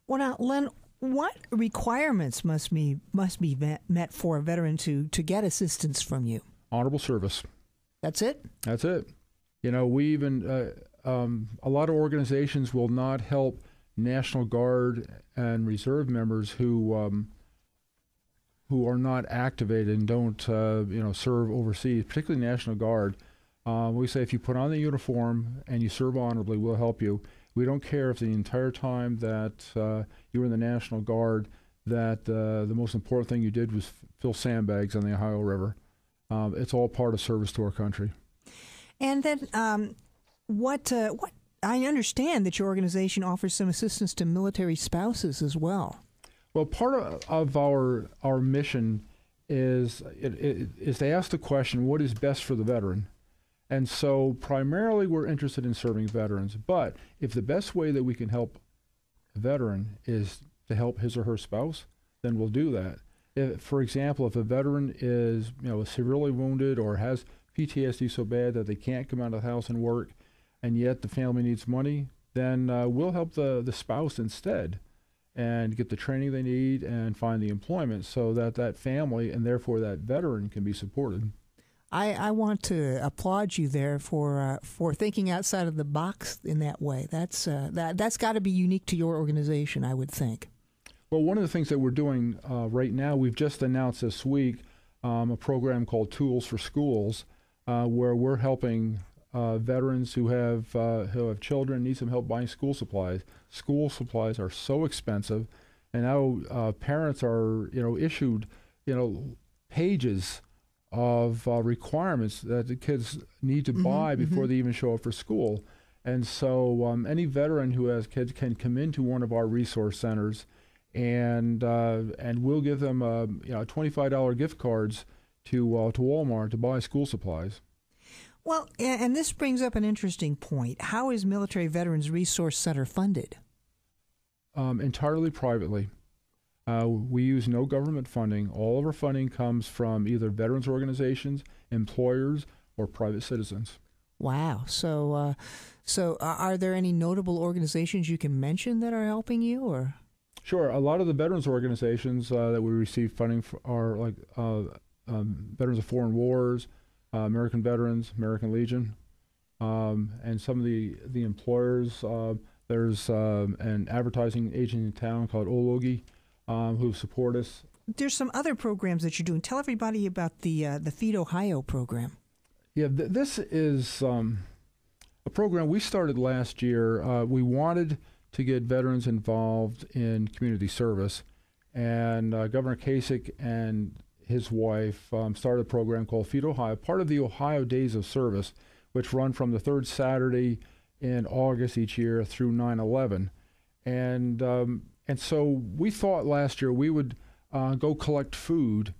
Well, now, Len, what requirements must be met for a veteran to get assistance from you? Honorable service. That's it? That's it. We even a lot of organizations will not help National Guard and Reserve members who are not activated and don't serve overseas, particularly National Guard. We say if you put on the uniform and you serve honorably, we'll help you. We don't care if the entire time that you were in the National Guard that the most important thing you did was fill sandbags on the Ohio River. It's all part of service to our country. And then what I understand that your organization offers some assistance to military spouses as well. Well, part of our mission is to ask the question, what is best for the veteran? And so primarily we're interested in serving veterans. But if the best way that we can help a veteran is to help his or her spouse, then we'll do that. For example, if a veteran is severely wounded or has PTSD so bad that they can't come out of the house and work, and yet the family needs money, then we'll help the spouse instead and get the training they need and find the employment so that that family and therefore that veteran can be supported. I want to applaud you there for thinking outside of the box in that way. That's got to be unique to your organization, I would think. Well, one of the things that we're doing right now, we've just announced this week a program called Tools for Schools, where we're helping veterans who have children, need some help buying school supplies. School supplies are so expensive, and now parents are issued pages of requirements that the kids need to buy before they even show up for school. And so any veteran who has kids can come into one of our resource centers, and we'll give them $25 gift cards to Walmart to buy school supplies. Well, and this brings up an interesting point. How is Military Veterans Resource Center funded? Entirely privately. We use no government funding. All of our funding comes from either veterans organizations, employers, or private citizens. Wow. So are there any notable organizations you can mention that are helping you, or? Sure. A lot of the veterans organizations that we receive funding for are like Veterans of Foreign Wars, American Veterans, American Legion, and some of the employers. There's an advertising agent in town called Ologi who support us. There's some other programs that you're doing. Tell everybody about the Feed Ohio program. Yeah, this is a program we started last year. We wanted to get veterans involved in community service, and Governor Kasich and his wife started a program called Feed Ohio, part of the Ohio Days of Service, which run from the third Saturday in August each year through 9/11. And so we thought last year we would go collect food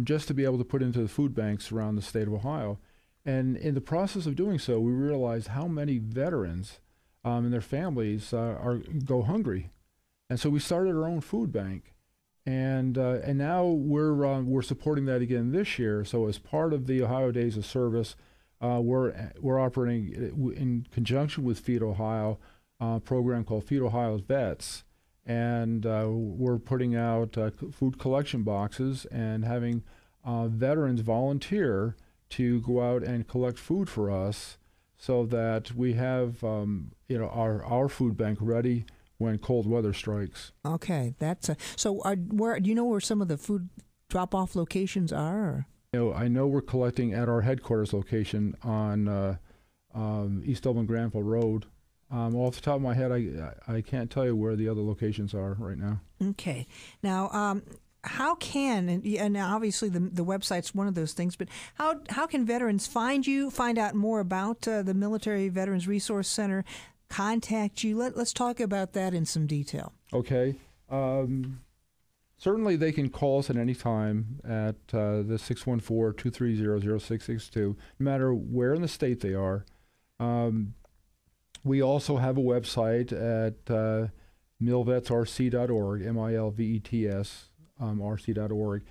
just to be able to put into the food banks around the state of Ohio. And in the process of doing so, we realized how many veterans and their families go hungry. And so we started our own food bank. And now we're supporting that again this year. So as part of the Ohio Days of Service, we're operating in conjunction with Feed Ohio, a program called Feed Ohio's Vets, and we're putting out food collection boxes and having veterans volunteer to go out and collect food for us, so that we have our food bank ready when cold weather strikes. Okay, that's so. Where do you know where some of the food drop-off locations are? Or? I know we're collecting at our headquarters location on East Dublin Granville Road. Off the top of my head, I can't tell you where the other locations are right now. Okay. Now, how can, and obviously the website's one of those things, but how can veterans find you, find out more about the Military Veterans Resource Center, contact you? Let's talk about that in some detail. Okay. Certainly they can call us at any time at the 614-230-0662, no matter where in the state they are. We also have a website at milvetsrc.org, milvets, rc.org.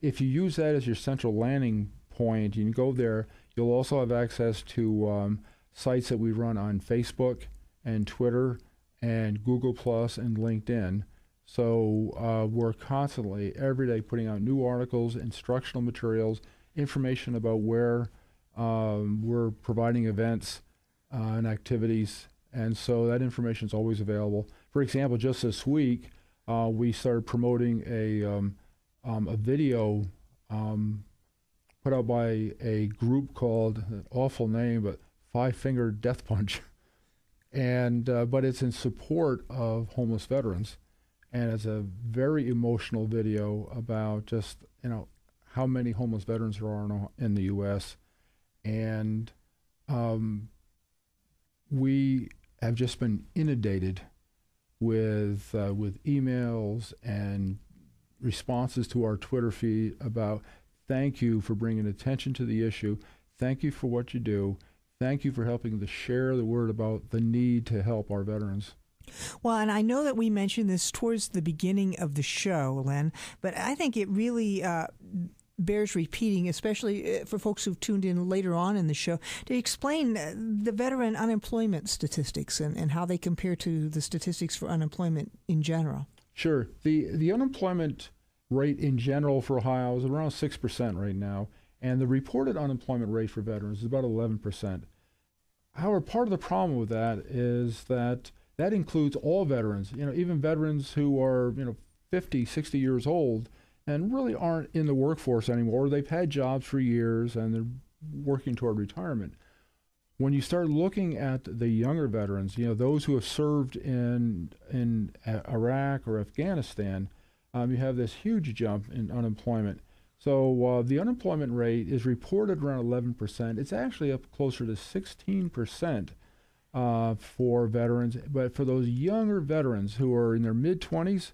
If you use that as your central landing point, you can go there. You'll also have access to sites that we run on Facebook and Twitter and Google Plus and LinkedIn. So we're constantly, every day, putting out new articles, instructional materials, information about where we're providing events and activities, and so that information is always available. For example, just this week, we started promoting a video put out by a group called, an awful name, but Five Finger Death Punch, and but it's in support of homeless veterans, and it's a very emotional video about just how many homeless veterans there are in the U.S. And we have just been inundated with emails and responses to our Twitter feed about thank you for bringing attention to the issue, thank you for what you do, thank you for helping to share the word about the need to help our veterans. Well, and I know that we mentioned this towards the beginning of the show, Len, but I think it really bears repeating, especially for folks who've tuned in later on in the show, to explain the veteran unemployment statistics and how they compare to the statistics for unemployment in general. Sure. The unemployment rate in general for Ohio is around 6% right now, and the reported unemployment rate for veterans is about 11%. However, part of the problem with that is that includes all veterans, even veterans who are 50, 60 years old and really aren't in the workforce anymore. They've had jobs for years and they're working toward retirement. When you start looking at the younger veterans, those who have served in Iraq or Afghanistan, you have this huge jump in unemployment. So the unemployment rate is reported around 11%. It's actually up closer to 16% for veterans. But for those younger veterans who are in their mid-20s,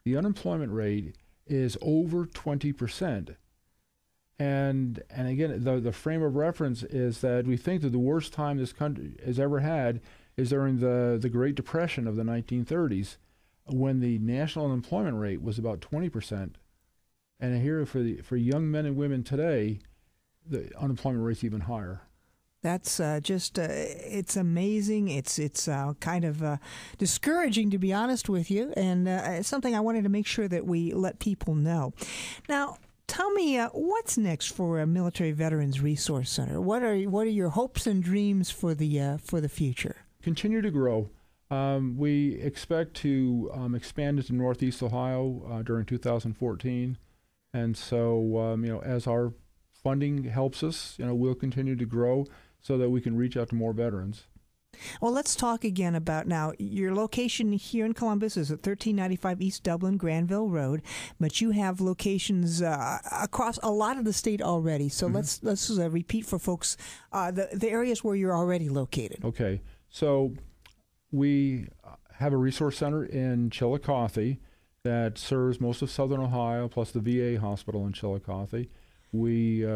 the unemployment rate is over 20%. And again, the frame of reference is that we think that the worst time this country has ever had is during the Great Depression of the 1930s, when the national unemployment rate was about 20%. And here for young men and women today, the unemployment rate's even higher. That's it's amazing. It's kind of discouraging, to be honest with you, and it's something I wanted to make sure that we let people know. Now, tell me, what's next for a Military Veterans Resource Center? What are your hopes and dreams for the future? Continue to grow. We expect to expand into Northeast Ohio during 2014, and so as our funding helps us, we'll continue to grow so that we can reach out to more veterans. Well, let's talk again about now your location here in Columbus is at 1395 East Dublin Granville Road, but you have locations across a lot of the state already. So let's repeat for folks the areas where you're already located. Okay, so we have a resource center in Chillicothe that serves most of Southern Ohio, plus the VA hospital in Chillicothe. We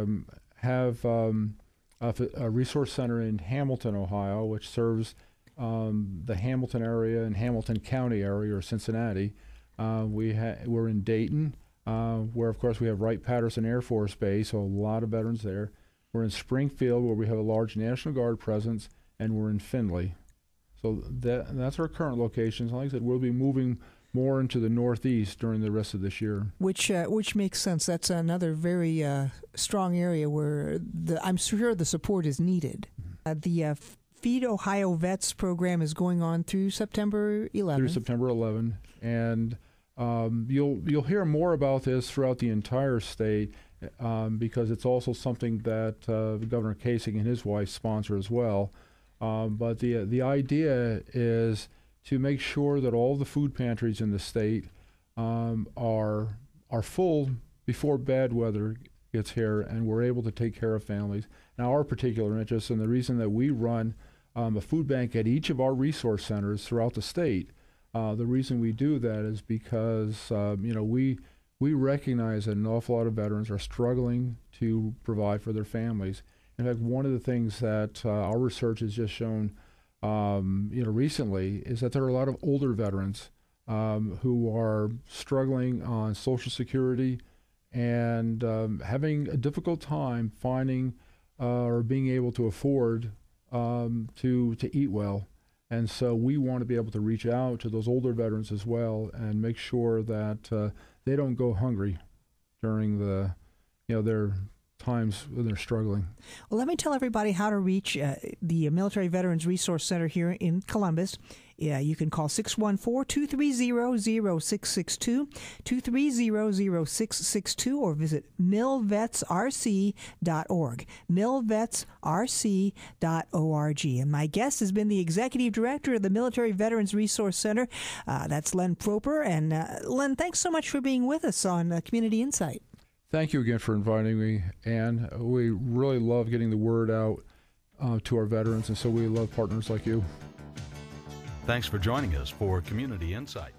have a resource center in Hamilton, Ohio, which serves the Hamilton area and Hamilton County area, or Cincinnati. We're in Dayton, where, of course, we have Wright-Patterson Air Force Base, so a lot of veterans there. We're in Springfield, where we have a large National Guard presence, and we're in Findlay. So that's our current locations. Like I said, we'll be moving more into the Northeast during the rest of this year. Which makes sense. That's another very strong area where I'm sure the support is needed. The Feed Ohio Vets program is going on through September 11th. Through September 11, and you'll hear more about this throughout the entire state because it's also something that Governor Kasich and his wife sponsor as well. But the idea is to make sure that all the food pantries in the state are full before bad weather gets here, and we're able to take care of families. Now, our particular interest, and the reason that we run a food bank at each of our resource centers throughout the state, the reason we do that is because we recognize that an awful lot of veterans are struggling to provide for their families. In fact, one of the things that our research has just shown recently is that there are a lot of older veterans who are struggling on Social Security and having a difficult time finding or being able to afford to eat well. And so we want to be able to reach out to those older veterans as well and make sure that they don't go hungry during their times when they're struggling. Well, let me tell everybody how to reach the Military Veterans Resource Center here in Columbus. Yeah, you can call 614-230-0662, 230-0662, or visit milvetsrc.org, milvetsrc.org. And my guest has been the Executive Director of the Military Veterans Resource Center. That's Len Proper. And Len, thanks so much for being with us on Community Insight. Thank you again for inviting me, Ann. We really love getting the word out to our veterans, and so we love partners like you. Thanks for joining us for Community Insight.